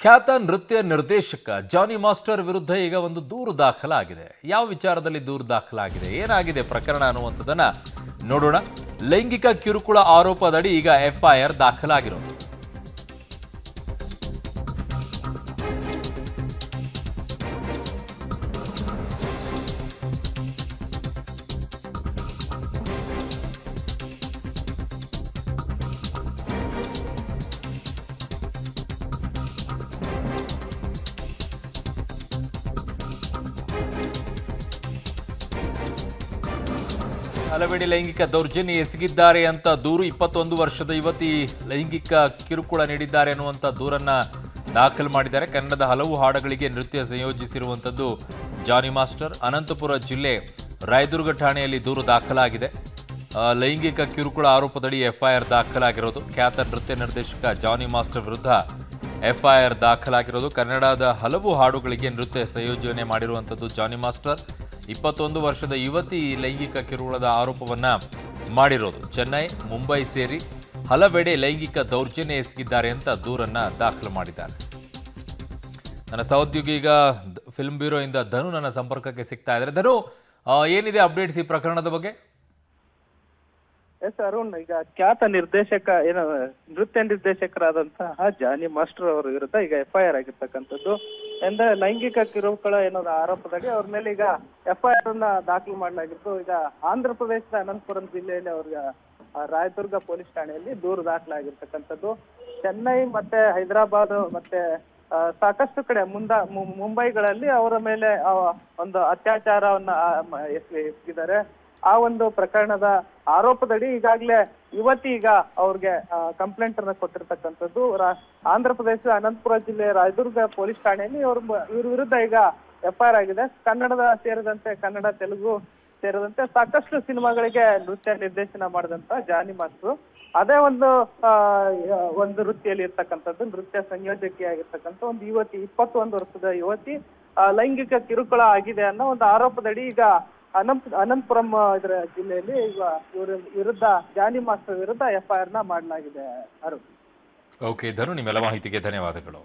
ಖ್ಯಾತ ನೃತ್ಯ ನಿರ್ದೇಶಕ ಜಾನಿ ಮಾಸ್ಟರ್ ವಿರುದ್ಧ ಈಗ ಒಂದು ದೂರು ದಾಖಲಾಗಿದೆ. ಯಾವ ವಿಚಾರದಲ್ಲಿ ದೂರು ದಾಖಲಾಗಿದೆ, ಏನಾಗಿದೆ ಪ್ರಕರಣ ಅನ್ನುವಂಥದ್ದನ್ನ ನೋಡೋಣ. ಲೈಂಗಿಕ ಕಿರುಕುಳ ಆರೋಪದಡಿ ಈಗ ಎಫ್ಐಆರ್ ದಾಖಲಾಗಿರೋದು. ಹಲವೆಡೆ ಲೈಂಗಿಕ ದೌರ್ಜನ್ಯ ಎಸಗಿದ್ದಾರೆ ಅಂತ ದೂರು. 21 ವರ್ಷದ ಯುವತಿ ಲೈಂಗಿಕ ಕಿರುಕುಳ ನೀಡಿದ್ದಾರೆ ಅನ್ನುವಂಥ ದೂರನ್ನ ದಾಖಲು ಮಾಡಿದ್ದಾರೆ. ಕನ್ನಡದ ಹಲವು ಹಾಡುಗಳಿಗೆ ನೃತ್ಯ ಸಂಯೋಜಿಸಿರುವಂಥದ್ದು ಜಾನಿ ಮಾಸ್ಟರ್. ಅನಂತಪುರ ಜಿಲ್ಲೆ ರಾಯದುರ್ಗ ಠಾಣೆಯಲ್ಲಿ ದೂರು ದಾಖಲಾಗಿದೆ. ಲೈಂಗಿಕ ಕಿರುಕುಳ ಆರೋಪದಡಿ ಎಫ್ಐಆರ್ ದಾಖಲಾಗಿರೋದು. ಖ್ಯಾತ ನೃತ್ಯ ನಿರ್ದೇಶಕ ಜಾನಿ ಮಾಸ್ಟರ್ ವಿರುದ್ಧ ಎಫ್ಐಆರ್ ದಾಖಲಾಗಿರೋದು. ಕನ್ನಡದ ಹಲವು ಹಾಡುಗಳಿಗೆ ನೃತ್ಯ ಸಂಯೋಜನೆ ಮಾಡಿರುವಂಥದ್ದು ಜಾನಿ ಮಾಸ್ಟರ್. 21 ವರ್ಷದ ಯುವತಿ ಲೈಂಗಿಕ ಕಿರುಕುಳದ ಆರೋಪವನ್ನ ಮಾಡಿರೋದು. ಚೆನ್ನೈ, ಮುಂಬೈ ಸೇರಿ ಹಲವೆಡೆ ಲೈಂಗಿಕ ದೌರ್ಜನ್ಯ ಎಸಗಿದ್ದಾರೆ ಅಂತ ದೂರನ್ನ ದಾಖಲು ಮಾಡಿದ್ದಾರೆ. ನನ್ನ ಸಹೋದ್ಯೋಗಿ ಈಗ ಫಿಲ್ಮ್ ಬ್ಯೂರೋ ಇಂದ ಧನು ನನ್ನ ಸಂಪರ್ಕಕ್ಕೆ ಸಿಗ್ತಾ ಇದ್ದಾರೆ. ಧನು, ಏನಿದೆ ಅಪ್ಡೇಟ್ಸ್ ಈ ಪ್ರಕರಣದ ಬಗ್ಗೆ? ಎಸ್ ಅರುಣ್, ಈಗ ಖ್ಯಾತ ನಿರ್ದೇಶಕ ನೃತ್ಯ ನಿರ್ದೇಶಕರಾದಂತಹ ಜಾನಿ ಮಾಸ್ಟರ್ ಅವರ ವಿರುದ್ಧ ಈಗ ಎಫ್ಐಆರ್ ಆಗಿರ್ತಕ್ಕಂಥದ್ದು. ಅಂದ್ರೆ ಲೈಂಗಿಕ ಕಿರುಕುಳ ಆರೋಪದಡಿ ಅವ್ರ ಮೇಲೆ ಈಗ ಎಫ್ಐಆರ್ ಅನ್ನ ದಾಖಲು ಮಾಡಲಾಗಿದ್ದು. ಈಗ ಆಂಧ್ರ ಪ್ರದೇಶದ ಅನಂತಪುರಂ ಜಿಲ್ಲೆಯಲ್ಲಿ ಅವ್ರಿಗೆ ರಾಯದುರ್ಗ ಪೊಲೀಸ್ ಠಾಣೆಯಲ್ಲಿ ದೂರು ದಾಖಲಾಗಿರ್ತಕ್ಕಂಥದ್ದು. ಚೆನ್ನೈ ಮತ್ತೆ ಹೈದರಾಬಾದ್ ಮತ್ತೆ ಸಾಕಷ್ಟು ಕಡೆ ಮುಂಬೈಗಳಲ್ಲಿ ಅವರ ಮೇಲೆ ಒಂದು ಅತ್ಯಾಚಾರವನ್ನ ಎಸಗಿದ್ದಾರೆ. ಆ ಒಂದು ಪ್ರಕರಣದ ಆರೋಪದಡಿ ಈಗಾಗಲೇ ಯುವತಿ ಈಗ ಅವ್ರಿಗೆ ಕಂಪ್ಲೇಂಟ್ ಅನ್ನ ಕೊಟ್ಟಿರ್ತಕ್ಕಂಥದ್ದು. ಆಂಧ್ರ ಪ್ರದೇಶದ ಅನಂತಪುರ ಜಿಲ್ಲೆ ರಾಯದುರ್ಗ ಪೊಲೀಸ್ ಠಾಣೆಯಲ್ಲಿ ಇವ್ರ ವಿರುದ್ಧ ಈಗ ಎಫ್ಐಆರ್ ಆಗಿದೆ. ಕನ್ನಡದ ಸೇರಿದಂತೆ ಕನ್ನಡ, ತೆಲುಗು ಸೇರಿದಂತೆ ಸಾಕಷ್ಟು ಸಿನಿಮಾಗಳಿಗೆ ನೃತ್ಯ ನಿರ್ದೇಶನ ಮಾಡಿದಂತ ಜಾನಿ ಮಾಸ್ಟರ್ ಅದೇ ಒಂದು ವೃತ್ತಿಯಲ್ಲಿ ಇರ್ತಕ್ಕಂಥದ್ದು, ನೃತ್ಯ ಸಂಯೋಜಕಿಯಾಗಿರ್ತಕ್ಕಂಥ ಒಂದು ಯುವತಿ, 21 ವರ್ಷದ ಯುವತಿ ಲೈಂಗಿಕ ಕಿರುಕುಳ ಆಗಿದೆ ಅನ್ನೋ ಒಂದು ಆರೋಪದಡಿ ಈಗ ಅನಂತಪುರಂ ಇದರ ಜಿಲ್ಲೆಯಲ್ಲಿ ಈಗ ಇವರ ವಿರುದ್ಧ ಜಾನಿ ಮಾಸ್ಟರ್ ವಿರುದ್ಧ ಎಫ್ಐಆರ್ ನ ಮಾಡಲಾಗಿದೆ. ಅರುಣ್. ಓಕೆ ಧನು, ನಿಮ್ಮೆಲ್ಲ ಮಾಹಿತಿಗೆ ಧನ್ಯವಾದಗಳು.